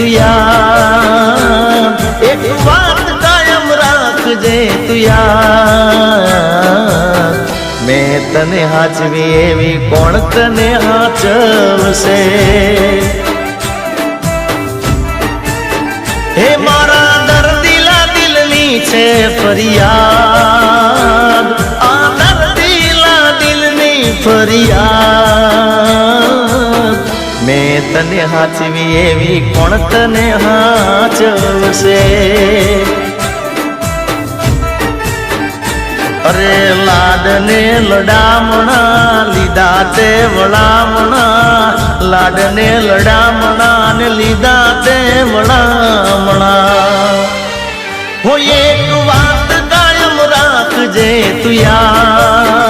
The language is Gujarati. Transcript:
તું યાદ, એક વાત કાયમ રાખજે તું યાદ, મેં તને હાચવી એવી કોણ તને હાચવશે? હે મારા દર્દીલા દિલની છે ફરિયાદ, આ દર્દીલા દિલની ફરિયાદ, મેં તને હાચવી એવી કોણ તને હાચવશે? અરે લાડને લડામણા લીધા તે વડામણા, લાડને લડામણા ને લીધા તે વડામણા, હો એક વાત કાયમ રાખજે તું યાદ,